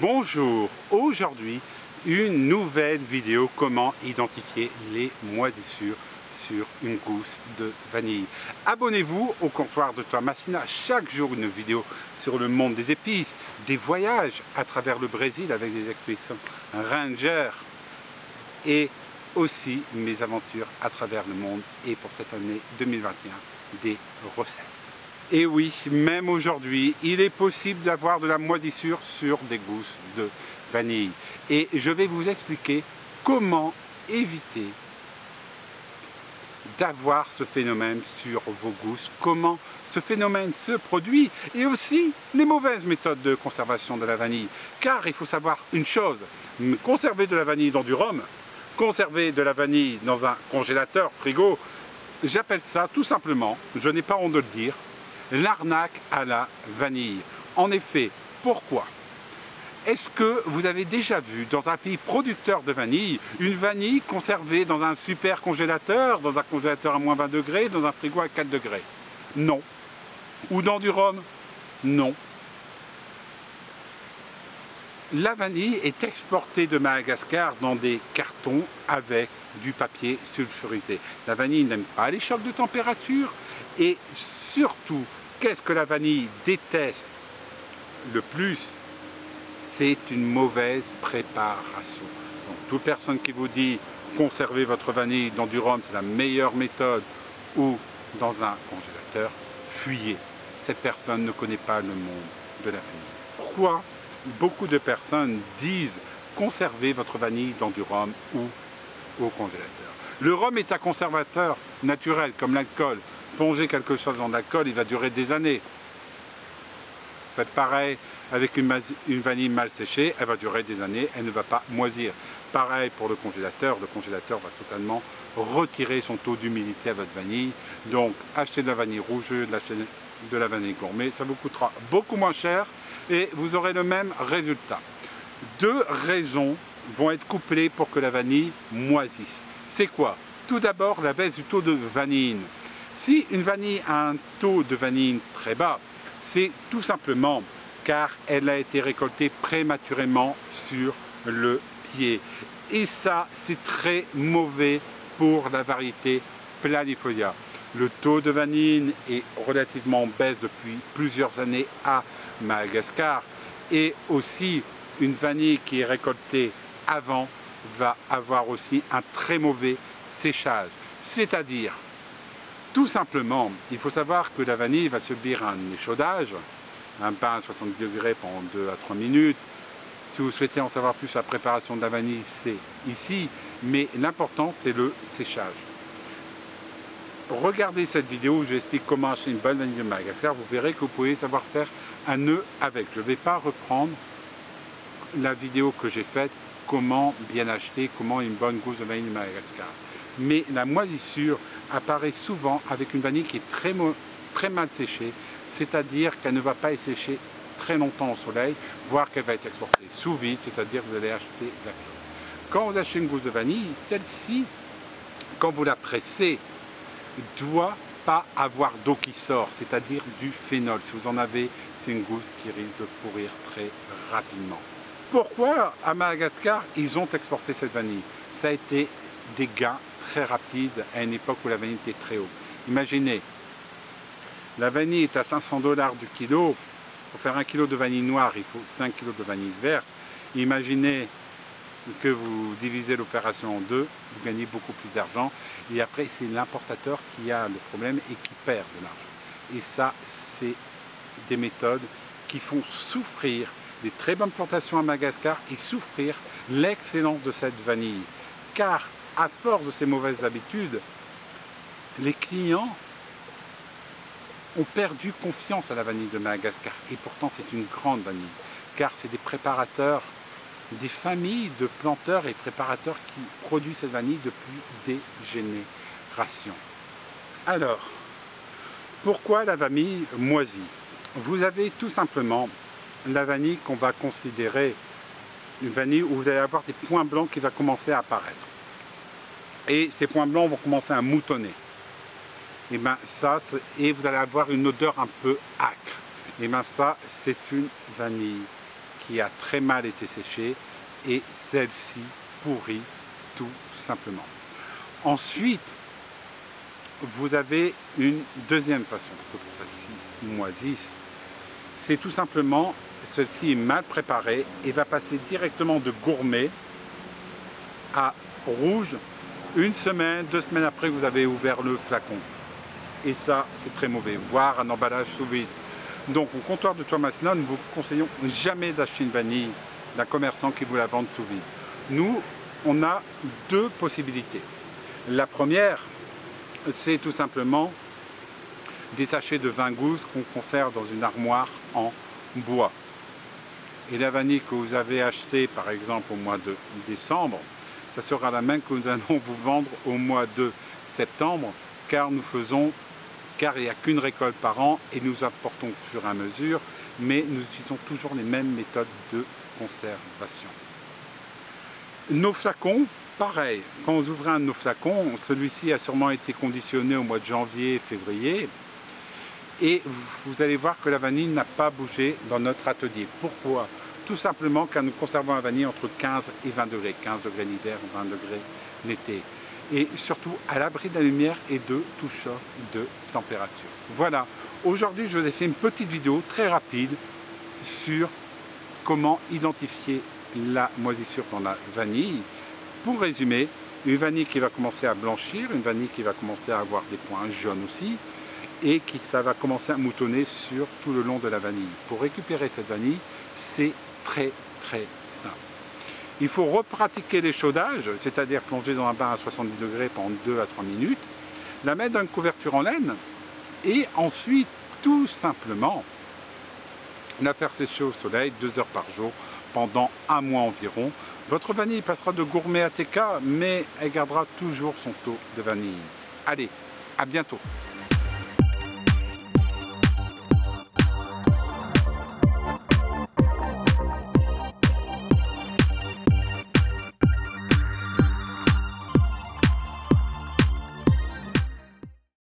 Bonjour, aujourd'hui une nouvelle vidéo comment identifier les moisissures sur une gousse de vanille. Abonnez-vous au comptoir de Thomasina, chaque jour une vidéo sur le monde des épices, des voyages à travers le Brésil avec des expéditions Ranger et aussi mes aventures à travers le monde et pour cette année 2021 des recettes. Et oui, même aujourd'hui, il est possible d'avoir de la moisissure sur des gousses de vanille. Et je vais vous expliquer comment éviter d'avoir ce phénomène sur vos gousses, comment ce phénomène se produit et aussi les mauvaises méthodes de conservation de la vanille. Car il faut savoir une chose, conserver de la vanille dans du rhum, conserver de la vanille dans un congélateur, frigo, j'appelle ça tout simplement, je n'ai pas honte de le dire, l'arnaque à la vanille. En effet, pourquoi? Est-ce que vous avez déjà vu dans un pays producteur de vanille, une vanille conservée dans un super congélateur, dans un congélateur à moins 20 degrés, dans un frigo à 4 degrés? Non. Ou dans du rhum? Non. La vanille est exportée de Madagascar dans des cartons avec du papier sulfurisé. La vanille n'aime pas les chocs de température et surtout, qu'est-ce que la vanille déteste le plus? C'est une mauvaise préparation. Donc, toute personne qui vous dit conservez votre vanille dans du rhum, c'est la meilleure méthode, ou dans un congélateur, fuyez. Cette personne ne connaît pas le monde de la vanille. Pourquoi beaucoup de personnes disent conservez votre vanille dans du rhum ou au congélateur? Le rhum est un conservateur naturel comme l'alcool. Plongez quelque chose dans l'alcool, il va durer des années. Faites pareil avec une vanille mal séchée, elle va durer des années, elle ne va pas moisir. Pareil pour le congélateur va totalement retirer son taux d'humidité à votre vanille. Donc achetez de la vanille rouge, de la vanille gourmet, ça vous coûtera beaucoup moins cher et vous aurez le même résultat. Deux raisons vont être couplées pour que la vanille moisisse. C'est quoi? Tout d'abord, la baisse du taux de vanilline. Si une vanille a un taux de vanille très bas, c'est tout simplement car elle a été récoltée prématurément sur le pied. Et ça, c'est très mauvais pour la variété Planifolia. Le taux de vanille est relativement en baisse depuis plusieurs années à Madagascar. Et aussi, une vanille qui est récoltée avant va avoir aussi un très mauvais séchage. C'est-à-dire, tout simplement, il faut savoir que la vanille va subir un échaudage, un bain à 70 degrés pendant 2 à 3 minutes. Si vous souhaitez en savoir plus sur la préparation de la vanille, c'est ici, mais l'important c'est le séchage. Regardez cette vidéo où j'explique comment acheter une bonne vanille de Madagascar, vous verrez que vous pouvez savoir faire un nœud avec. Je ne vais pas reprendre la vidéo que j'ai faite, comment bien acheter, comment une bonne gousse de vanille de Madagascar. Mais la moisissure apparaît souvent avec une vanille qui est très mal séchée, c'est-à-dire qu'elle ne va pas être séchée très longtemps au soleil, voire qu'elle va être exportée sous vide, c'est-à-dire que vous allez acheter de la viande. Quand vous achetez une gousse de vanille, celle-ci, quand vous la pressez, ne doit pas avoir d'eau qui sort, c'est-à-dire du phénol. Si vous en avez, c'est une gousse qui risque de pourrir très rapidement. Pourquoi à Madagascar, ils ont exporté cette vanille? Ça a été des gains très rapides à une époque où la vanille était très haute. Imaginez, la vanille est à 500 $ du kilo. Pour faire 1 kg de vanille noire, il faut 5 kg de vanille verte. Imaginez que vous divisez l'opération en deux, vous gagnez beaucoup plus d'argent. Et après, c'est l'importateur qui a le problème et qui perd de l'argent. Et ça, c'est des méthodes qui font souffrir les très bonnes plantations à Madagascar et souffrir l'excellence de cette vanille. Car à force de ces mauvaises habitudes, les clients ont perdu confiance à la vanille de Madagascar. Et pourtant, c'est une grande vanille. Car c'est des préparateurs, des familles de planteurs et préparateurs qui produisent cette vanille depuis des générations. Alors, pourquoi la vanille moisit? Vous avez tout simplement la vanille qu'on va considérer une vanille où vous allez avoir des points blancs qui vont commencer à apparaître. Et ces points blancs vont commencer à moutonner. Et bien ça, et vous allez avoir une odeur un peu âcre. Et bien ça, c'est une vanille qui a très mal été séchée et celle-ci pourrit tout simplement. Ensuite, vous avez une deuxième façon que pour celle-ci moisisse. C'est tout simplement, celle-ci est mal préparée et va passer directement de gourmet à rouge une semaine, 2 semaines après que vous avez ouvert le flacon. Et ça, c'est très mauvais, voire un emballage sous vide. Donc au comptoir de Thomas Masina, nous vous conseillons jamais d'acheter une vanille d'un commerçant qui vous la vende sous vide. Nous, on a deux possibilités. La première, c'est tout simplement des sachets de vin gousse qu'on conserve dans une armoire en bois. Et la vanille que vous avez achetée par exemple au mois de décembre, ça sera la même que nous allons vous vendre au mois de septembre, car il n'y a qu'une récolte par an et nous apportons au fur et à mesure, mais nous utilisons toujours les mêmes méthodes de conservation. Nos flacons, pareil, quand vous ouvrez un de nos flacons, celui-ci a sûrement été conditionné au mois de janvier, février, et vous allez voir que la vanille n'a pas bougé dans notre atelier. Pourquoi? Tout simplement car nous conservons la vanille entre 15 et 20 degrés, 15 degrés l'hiver, 20 degrés l'été. Et surtout à l'abri de la lumière et de tout choc de température. Voilà, aujourd'hui je vous ai fait une petite vidéo très rapide sur comment identifier la moisissure dans la vanille. Pour résumer, une vanille qui va commencer à blanchir, une vanille qui va commencer à avoir des points jaunes aussi, et ça va commencer à moutonner sur tout le long de la vanille. Pour récupérer cette vanille, c'est très simple. Il faut repratiquer l'échaudage, c'est-à-dire plonger dans un bain à 70 degrés pendant 2 à 3 minutes, la mettre dans une couverture en laine et ensuite tout simplement la faire sécher au soleil 2 heures par jour pendant un mois environ. Votre vanille passera de gourmet à TK, mais elle gardera toujours son taux de vanille. Allez, à bientôt!